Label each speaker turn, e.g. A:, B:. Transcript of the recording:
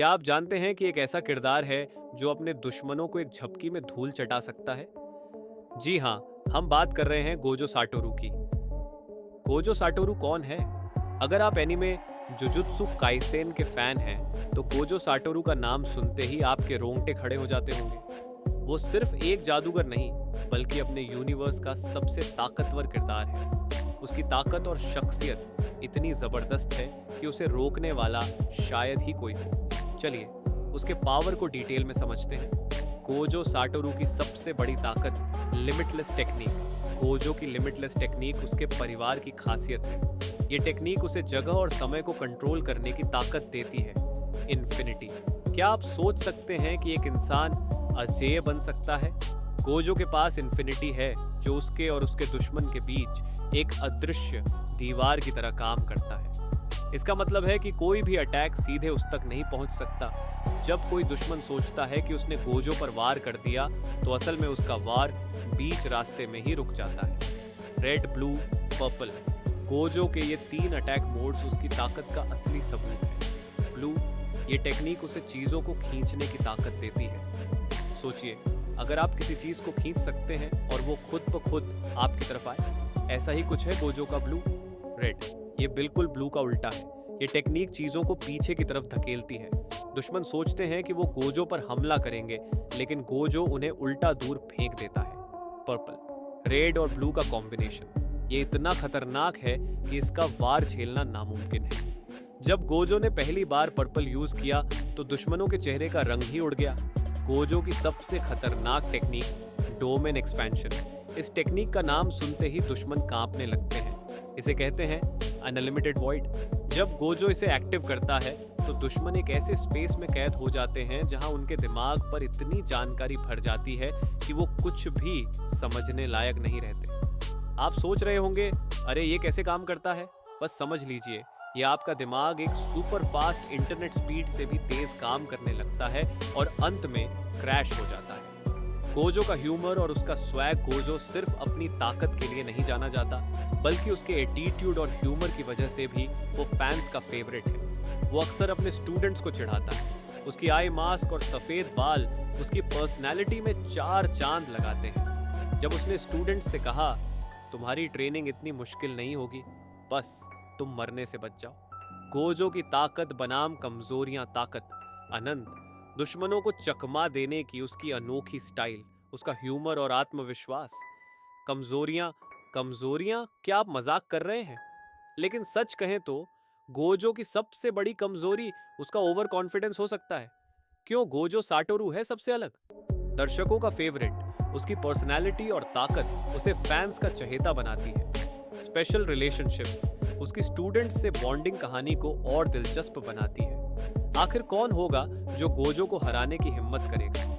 A: क्या आप जानते हैं कि एक ऐसा किरदार है जो अपने दुश्मनों को एक झपकी में धूल चटा सकता है? जी हाँ, हम बात कर रहे हैं गोजो साटोरू की। गोजो साटोरू कौन है? अगर आप एनीमे जुजुत्सु काइसेन के फैन हैं, तो गोजो साटोरू का नाम सुनते ही आपके रोंगटे खड़े हो जाते होंगे। वो सिर्फ एक जादूगर नहीं, बल्कि अपने यूनिवर्स का सबसे ताकतवर किरदार है। उसकी ताकत और शख्सियत इतनी जबरदस्त है कि उसे रोकने वाला शायद ही कोई हो। चलिए उसके पावर को डिटेल में समझते हैं। गोजो साटोरू की सबसे बड़ी ताकत लिमिटलेस टेक्निक। गोजो की लिमिटलेस टेक्निक उसके परिवार की खासियत है। ये टेक्निक उसे जगह और समय को कंट्रोल करने की ताकत देती है। इन्फिनिटी। क्या आप सोच सकते हैं कि एक इंसान अजेय बन सकता है? गोजो के पास इन्फिनिटी है, जो उसके और उसके दुश्मन के बीच एक अदृश्य दीवार की तरह काम करता है। इसका मतलब है कि कोई भी अटैक सीधे उस तक नहीं पहुंच सकता। जब कोई दुश्मन सोचता है कि उसने गोजो पर वार कर दिया, तो असल में उसका वार बीच रास्ते में ही रुक जाता है। रेड, ब्लू, पर्पल, गोजो के ये 3 अटैक मोड्स उसकी ताकत का असली सबूत है। ब्लू, ये टेक्निक उसे चीजों को खींचने की ताकत देती है। सोचिए, अगर आप किसी चीज को खींच सकते हैं और वो खुद ब खुद आपकी तरफ आए, ऐसा ही कुछ है गोजो का ब्लू। रेड, ये बिल्कुल ब्लू का उल्टा है। ये टेक्निक चीजों को पीछे की तरफ धकेलती है। दुश्मन सोचते हैं कि वो गोजो पर हमला करेंगे, लेकिन गोजो उन्हें उल्टा दूर फेंक देता है। पर्पल, रेड और ब्लू का कॉम्बिनेशन ये इतना खतरनाक है कि इसका वार झेलना नामुमकिन है। जब गोजो ने पहली बार पर्पल यूज किया, तो दुश्मनों के चेहरे का रंग ही उड़ गया। गोजो की सबसे खतरनाक टेक्निक डोमेन एक्सपेंशन। इस टेक्निक का नाम सुनते ही दुश्मन कांपने लगते हैं। इसे कहते हैं अनलिमिटेड वॉइड। जब गोजो इसे एक्टिव करता है, तो दुश्मन एक ऐसे स्पेस में कैद हो जाते हैं जहां उनके दिमाग पर इतनी जानकारी भर जाती है कि वो कुछ भी समझने लायक नहीं रहते। आप सोच रहे होंगे, अरे ये कैसे काम करता है? बस समझ लीजिए, ये आपका दिमाग एक सुपर फास्ट इंटरनेट स्पीड से भी तेज काम करने लगता है और अंत में क्रैश हो जाता है। गोजो का ह्यूमर और उसका स्वैग गोजो सिर्फ अपनी ताकत के लिए नहीं जाना जाता, बल्कि उसके एटीट्यूड और ह्यूमर की वजह से भी वो फैंस का फेवरेट है। वो अक्सर अपने स्टूडेंट्स को चिढ़ाता है। उसकी आई मास्क और सफ़ेद बाल उसकी पर्सनैलिटी में 4 चांद लगाते हैं। जब उसने स्टूडेंट्स से कहा, तुम्हारी ट्रेनिंग इतनी मुश्किल नहीं होगी, बस तुम मरने से बच जाओ। गोजो की ताकत बनाम कमजोरियां ताकत अनंत। दुश्मनों को चकमा देने की उसकी अनोखी स्टाइल, उसका ह्यूमर और आत्मविश्वास। कमजोरियां कमजोरियां क्या आप मजाक कर रहे हैं? लेकिन सच कहें तो गोजो की सबसे बड़ी कमजोरी उसका ओवर कॉन्फिडेंस हो सकता है। क्यों गोजो साटोरू है सबसे अलग? दर्शकों का फेवरेट, उसकी पर्सनैलिटी और ताकत उसे फैंस का चहेता बनाती है। स्पेशल रिलेशनशिप्स उसकी स्टूडेंट्स से बॉन्डिंग कहानी को और दिलचस्प बनाती है। आखिर कौन होगा जो गोजो को हराने की हिम्मत करेगा?